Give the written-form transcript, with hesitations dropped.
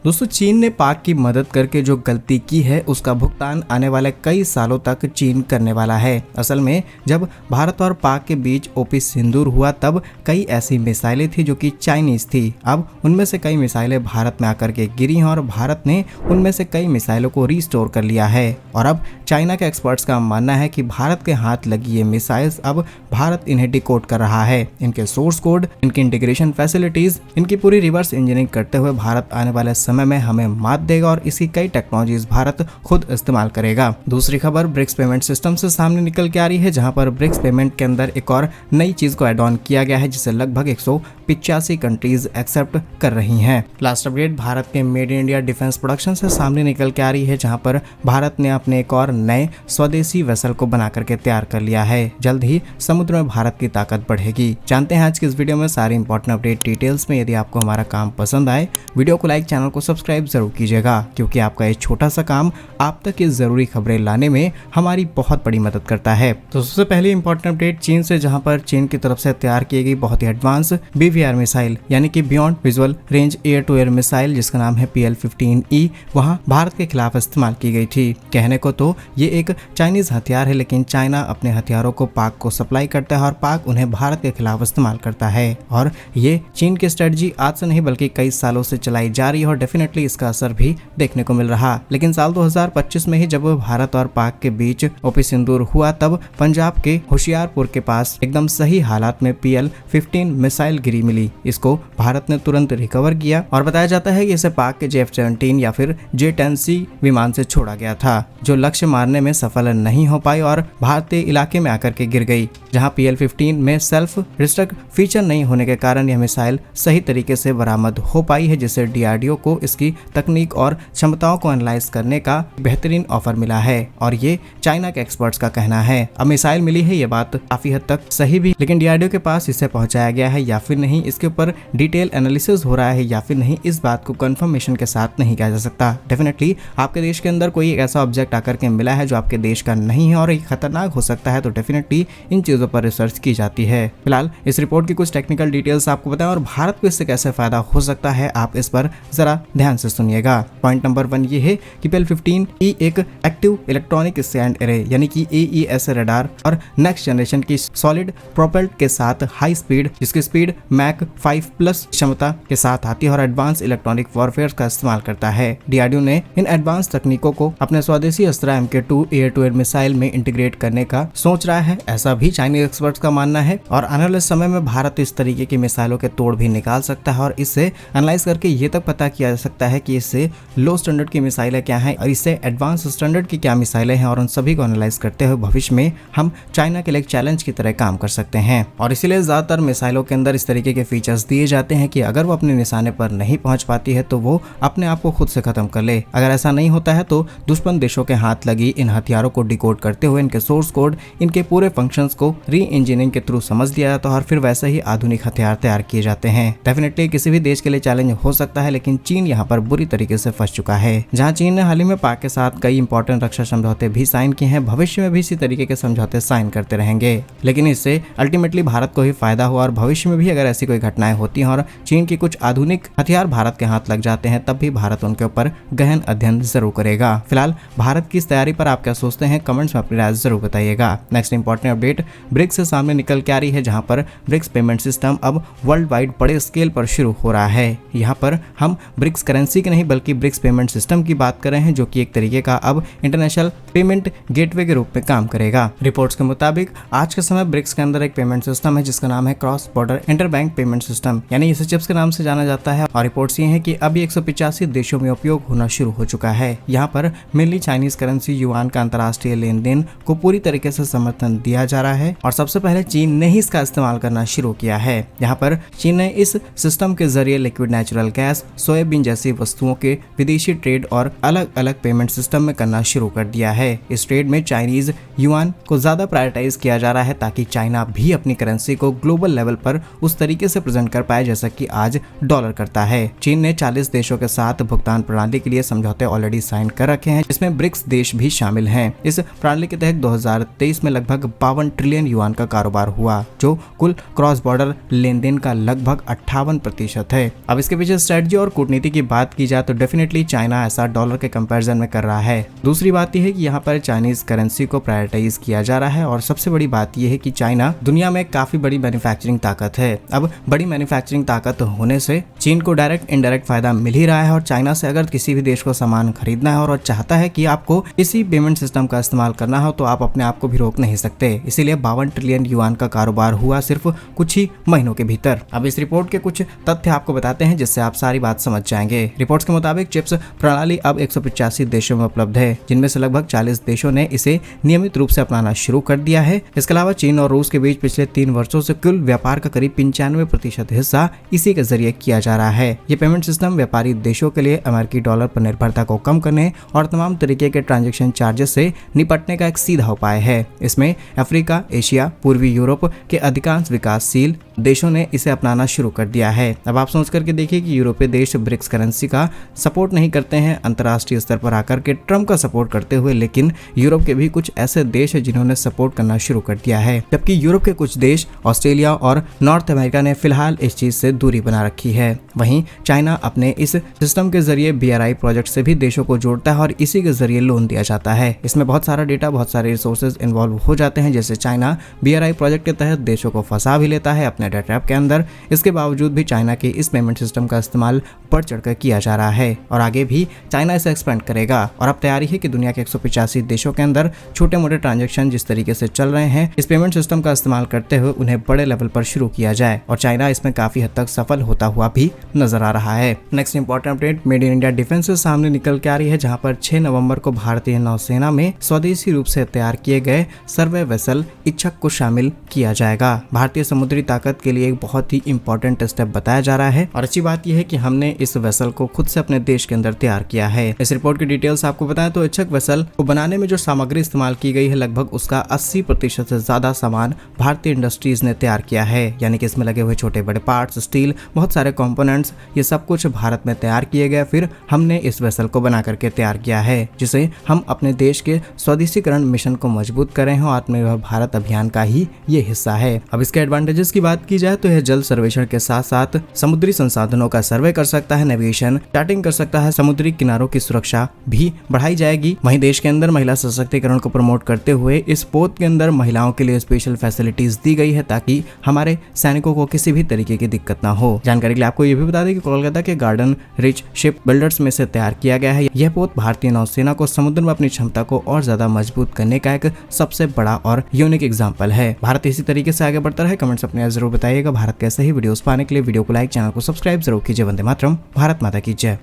दोस्तों, चीन ने पाक की मदद करके जो गलती की है उसका भुगतान आने वाले कई सालों तक चीन करने वाला है। असल में जब भारत और पाक के बीच ऑपरेशन सिंदूर हुआ तब कई ऐसी मिसाइलें थी जो कि चाइनीज थी। अब उनमें से कई मिसाइलें भारत में आकर के गिरी हैं और भारत ने उनमें से कई मिसाइलों को रिस्टोर कर लिया है। और अब चाइना के एक्सपर्ट्स का मानना है कि भारत के हाथ लगी ये मिसाइल्स अब भारत इन्हें डिकोड कर रहा है। इनके सोर्स कोड, इनकी इंटीग्रेशन फैसिलिटीज, इनकी पूरी रिवर्स इंजीनियरिंग करते हुए भारत आने वाले समय में हमें मात देगा और इसकी कई टेक्नोलॉजीज भारत खुद इस्तेमाल करेगा। दूसरी खबर ब्रिक्स पेमेंट सिस्टम से सामने निकल के आ रही है, जहां पर ब्रिक्स पेमेंट के अंदर एक और नई चीज को एड ऑन किया गया है जिसे लगभग 185 कंट्रीज एक्सेप्ट कर रही हैं। लास्ट अपडेट भारत के made in India defence production से सामने निकल के आ रही है, जहां पर भारत ने अपने एक और नए स्वदेशी वेसल को बना करके तैयार कर लिया है। जल्द ही समुद्र में भारत की ताकत बढ़ेगी। जानते हैं आज की इस वीडियो में सारी इंपॉर्टेंट अपडेट डिटेल्स में। यदि आपको हमारा काम पसंद आए, वीडियो को लाइक, चैनल को सब्सक्राइब जरूर कीजिएगा, क्योंकि आपका ये छोटा सा काम आप तक ये जरूरी खबरें लाने में हमारी बहुत बड़ी मदद करता है। तो सबसे पहले इंपॉर्टेंट अपडेट चीन से, जहां पर चीन की तरफ से तैयार की गई बहुत ही एडवांस BVR मिसाइल यानी कि beyond visual range air to air missile, जिसका नाम है PL-15E, वहां भारत के खिलाफ इस्तेमाल की गई थी। कहने को तो ये एक चाइनीज हथियार है, लेकिन चाइना अपने हथियारों को पाक को सप्लाई करता है और पाक उन्हें भारत के खिलाफ इस्तेमाल करता है। और ये चीन की स्ट्रेटजी आज से नहीं बल्कि कई सालों से चलाई जा रही है और डेफिनेटली इसका असर भी देखने को मिल रहा। लेकिन साल 2025 में ही जब भारत और पाक के बीच ऑपरेशन सिंदूर हुआ तब पंजाब के होशियारपुर के पास एकदम सही हालात में PL-15 मिसाइल गिरी मिली। इसको भारत ने तुरंत रिकवर किया और बताया जाता है कि इसे पाक के J-17 या फिर J-10C विमान से छोड़ा गया था, जो लक्ष्य मारने में सफल नहीं हो पाई और भारतीय इलाके में आकर के गिर गई, जहां PL-15 में सेल्फ डिस्ट्रक्ट फीचर नहीं होने के कारण यह मिसाइल सही तरीके से बरामद हो पाई है, जिससे DRDO को इसकी तकनीक और क्षमताओं को एनालाइज करने का बेहतरीन ऑफर मिला है। और ये चाइना के एक्सपर्ट्स का कहना है। अब मिसाइल मिली है, ये बात काफी हद तक सही भी, लेकिन DRDO के पास इसे पहुंचाया गया है या फिर नहीं, इसके ऊपर डिटेल एनालिसिस हो रहा है या फिर नहीं, इस बात को कंफर्मेशन के साथ नहीं किया जा सकता। डेफिनेटली आपके देश के अंदर कोई ऐसा ऑब्जेक्ट आकर के मिला है जो आपके देश का नहीं है और ये खतरनाक हो सकता है, तो डेफिनेटली इन चीजों पर रिसर्च की जाती है। फिलहाल इस रिपोर्ट की कुछ टेक्निकल डिटेल्स आपको बताएं और भारत को इससे कैसे फायदा हो सकता है, आप इस पर जरा ध्यान से सुनिएगा। पॉइंट नंबर 1 ये है कि PL-15E एक एक्टिव इलेक्ट्रॉनिक स्कैन एरे यानी कि AES रडार और नेक्स्ट जनरेशन की सॉलिड प्रोपेल्ड के साथ हाई स्पीड, जिसकी स्पीड मैक 5+ क्षमता के साथ आती है और एडवांस इलेक्ट्रॉनिक वॉरफेयर का इस्तेमाल करता है। DRDO ने इन एडवांस तकनीकों को अपने स्वदेशी अस्त्र MK2 air to air missile में इंटीग्रेट करने का सोच रहा है, ऐसा भी चाइनीज एक्सपर्ट्स का मानना है। और आने वाले समय में भारत इस तरीके की मिसाइलों के तोड़ भी निकाल सकता है और इससे एनालाइज करके ये तक पता किया जा सकता है कि इससे लो स्टैंडर्ड की मिसाइलें क्या हैं और इससे एडवांस स्टैंडर्ड की क्या मिसाइलें हैं, और उन सभी को एनालाइज करते हुए भविष्य में हम चाइना के लिए एक चैलेंज की तरह काम कर सकते हैं। और इसीलिए ज्यादातर मिसाइलों के अंदर इस तरीके के फीचर्स दिए जाते हैं कि अगर वो अपने निशाने पर नहीं पहुंच पाती है तो वो अपने आप को खुद से खत्म कर ले। अगर ऐसा नहीं होता है तो दुश्मन देशों के हाथ लगी इन हथियारों को डिकोड करते हुए इनके सोर्स कोड, इनके पूरे फंक्शंस को री इंजीनियरिंग के थ्रू समझ लिया जाता है और फिर वैसे ही आधुनिक हथियार तैयार किए जाते हैं। डेफिनेटली किसी भी देश के लिए चैलेंज हो सकता है, लेकिन चीन यहाँ पर बुरी तरीके से फंस चुका है। जहाँ चीन ने हाल ही में पाक के साथ कई इंपॉर्टेंट रक्षा समझौते भी साइन किए हैं, भविष्य में भी इसी तरीके के समझौते साइन करते रहेंगे। लेकिन इससे अल्टीमेटली भारत को ही फायदा हुआ और भविष्य में भी अगर ऐसी कोई घटनाएं होती हैं और चीन की कुछ आधुनिक हथियार भारत के हाथ लग जाते हैं, तब भी भारत उनके ऊपर गहन अध्ययन जरूर करेगा। फिलहाल भारत की इस तैयारी पर आप क्या सोचते हैं, कमेंट्स में अपनी राय जरूर बताइएगा। नेक्स्ट इंपॉर्टेंट अपडेट ब्रिक्स से सामने निकल के आ रही है, जहां पर ब्रिक्स पेमेंट सिस्टम अब वर्ल्ड वाइड बड़े स्केल पर शुरू हो रहा है। यहाँ पर हम ब्रिक्स करेंसी की नहीं बल्कि ब्रिक्स पेमेंट सिस्टम की बात कर रहे हैं, जो कि एक तरीके का अब इंटरनेशनल पेमेंट गेटवे के रूप में काम करेगा। रिपोर्ट्स के मुताबिक आज के समय ब्रिक्स के अंदर एक पेमेंट सिस्टम है जिसका नाम है cross border interbank payment system, यानी इसे चिप्स के नाम से जाना जाता है। और रिपोर्ट्स ये हैं कि अभी 185 देशों में उपयोग होना शुरू हो चुका है। यहाँ पर मेनली चाइनीज करेंसी युआन का अंतर्राष्ट्रीय लेन देन को पूरी तरीके से समर्थन दिया जा रहा है और सबसे पहले चीन ने ही इसका इस्तेमाल करना शुरू किया है। यहाँ पर चीन ने इस सिस्टम के जरिए लिक्विड नेचुरल गैस, सोयाबीन जैसी वस्तुओं के विदेशी ट्रेड और अलग अलग पेमेंट सिस्टम में करना शुरू कर दिया है। इस ट्रेड में चाइनीज युआन को ज्यादा प्रायोरिटाइज किया जा रहा है ताकि चाइना भी अपनी करेंसी को ग्लोबल लेवल पर उस तरीके से प्रेजेंट कर पाए जैसा कि आज डॉलर करता है। चीन ने 40 देशों के साथ भुगतान प्रणाली के लिए समझौते ऑलरेडी साइन कर रखे हैं, जिसमें ब्रिक्स देश भी शामिल हैं। इस प्रणाली के तहत 2023 में लगभग 52 ट्रिलियन युआन का कारोबार हुआ, जो कुल क्रॉस बॉर्डर लेन देन का लगभग 58% है। अब इसके पीछे स्ट्रेटजी और कूटनीति की की बात की जाए तो डेफिनेटली चाइना ऐसा डॉलर के कंपैरिजन में कर रहा है। दूसरी बात यह है कि यहाँ पर चाइनीज करेंसी को प्रायोरिटाइज किया जा रहा है और सबसे बड़ी बात यह है कि चाइना दुनिया में काफी बड़ी मैन्युफैक्चरिंग ताकत है। अब बड़ी मैन्युफैक्चरिंग ताकत होने से चीन को डायरेक्ट इनडायरेक्ट फायदा मिल ही रहा है और चाइना से अगर किसी भी देश को सामान खरीदना है और चाहता है कि आपको इसी पेमेंट सिस्टम का इस्तेमाल करना हो तो आप अपने आप को भी रोक नहीं सकते। इसीलिए 52 ट्रिलियन युआन का कारोबार हुआ सिर्फ कुछ ही महीनों के भीतर। अब इस रिपोर्ट के कुछ तथ्य आपको बताते हैं जिससे आप सारी बात समझ जाएंगे। रिपोर्ट्स के मुताबिक चिप्स प्रणाली अब 185 देशों में उपलब्ध है, जिनमें से लगभग 40 देशों ने इसे नियमित रूप से अपनाना शुरू कर दिया है। इसके अलावा चीन और रूस के बीच पिछले 3 वर्षों से कुल व्यापार का करीब 95% हिस्सा इसी के जरिए किया जा रहा है। ये पेमेंट सिस्टम व्यापारी देशों के लिए अमेरिकी डॉलर पर निर्भरता को कम करने और तमाम तरीके के ट्रांजैक्शन चार्जेस से निपटने का एक सीधा उपाय है। इसमें अफ्रीका, एशिया, पूर्वी यूरोप के अधिकांश विकासशील देशों ने इसे अपनाना शुरू कर दिया है। अब आप सोच करके देखिए कि यूरोपीय देश ब्रिक्स करेंसी का सपोर्ट नहीं करते हैं अंतर्राष्ट्रीय स्तर पर आकर के ट्रम्प का सपोर्ट करते हुए, लेकिन यूरोप के भी कुछ ऐसे देश हैं जिन्होंने सपोर्ट करना शुरू कर दिया है। जबकि यूरोप के कुछ देश, ऑस्ट्रेलिया और नॉर्थ अमेरिका ने फिलहाल इस चीज से दूरी बना रखी है। वहीं चाइना अपने इस सिस्टम के जरिए BRI प्रोजेक्ट से भी देशों को जोड़ता है और इसी के जरिए लोन दिया जाता है। इसमें बहुत सारा डेटा, बहुत सारे रिसोर्सेज इन्वॉल्व हो जाते हैं। जैसे चाइना BRI प्रोजेक्ट के तहत देशों को फंसा भी लेता है अपने डेटा ट्रैप के अंदर। इसके बावजूद भी चाइना के इस पेमेंट सिस्टम का इस्तेमाल बढ़ चढ़कर किया जा रहा है और आगे भी चाइना इसे एक्सपेंड करेगा। और अब तैयारी है कि दुनिया के 185 देशों के अंदर छोटे मोटे ट्रांजैक्शन जिस तरीके से चल रहे हैं, इस पेमेंट सिस्टम का इस्तेमाल करते हुए उन्हें बड़े लेवल पर शुरू किया जाए और चाइना इसमें काफी हद तक सफल होता हुआ भी नजर आ रहा है। Next important update made in India defence से सामने निकल के आ रही है, जहां पर 6 नवंबर को भारतीय नौसेना में स्वदेशी रूप से तैयार किए गए सर्वे वेसल इच्छक को शामिल किया जाएगा। भारतीय समुद्री ताकत के लिए एक बहुत ही इंपॉर्टेंट स्टेप बताया जा रहा है और अच्छी बात यह है कि हमने इस वेसल को खुद से अपने देश के अंदर तैयार किया है। इस रिपोर्ट की डिटेल्स आपको बताएं तो इच्छक वेसल को बनाने में जो सामग्री इस्तेमाल की गई है, लगभग उसका 80% से ज्यादा सामान भारतीय इंडस्ट्रीज ने तैयार किया है। यानी कि इसमें लगे हुए छोटे बड़े पार्ट्स, स्टील, बहुत सारे कंपोनेंट्स, ये सब कुछ भारत में तैयार किए गए। फिर हमने इस वेसल को बना करके तैयार किया है, जिसे हम अपने देश के स्वदेशीकरण मिशन को मजबूत कर रहे हैं। आत्मनिर्भर भारत अभियान का ही ये हिस्सा है। अब इसके एडवांटेजेस की बात की जाए तो यह जल सर्वेक्षण के साथ साथ समुद्री संसाधनों का सर्वे कर सकता है, नेविगेशन, चार्टिंग कर सकता है, समुद्री किनारों की सुरक्षा भी बढ़ाई जाएगी। वहीं देश के अंदर महिला सशक्तिकरण को प्रमोट करते हुए इस पोत के अंदर महिलाओं के लिए स्पेशल फैसिलिटीज दी गई है ताकि हमारे सैनिकों को किसी भी तरीके की दिक्कत ना हो। जानकारी के लिए आपको ये भी बता दें कि कोलकाता के गार्डन रिच शिप बिल्डर्स में से तैयार किया गया है। यह पोत भारतीय नौसेना को समुद्र में अपनी क्षमता को और ज्यादा मजबूत करने का एक सबसे बड़ा और यूनिक एग्जाम्पल है। भारत इसी तरीके से आगे बढ़ता रहे। कमेंट्स अपने जरूर बताइएगा। भारत के ऐसे ही वीडियोस पाने के लिए वीडियो को लाइक, चैनल को सब्सक्राइब जरूर कीजिए। वंदे मातरम, भारत माता की जय।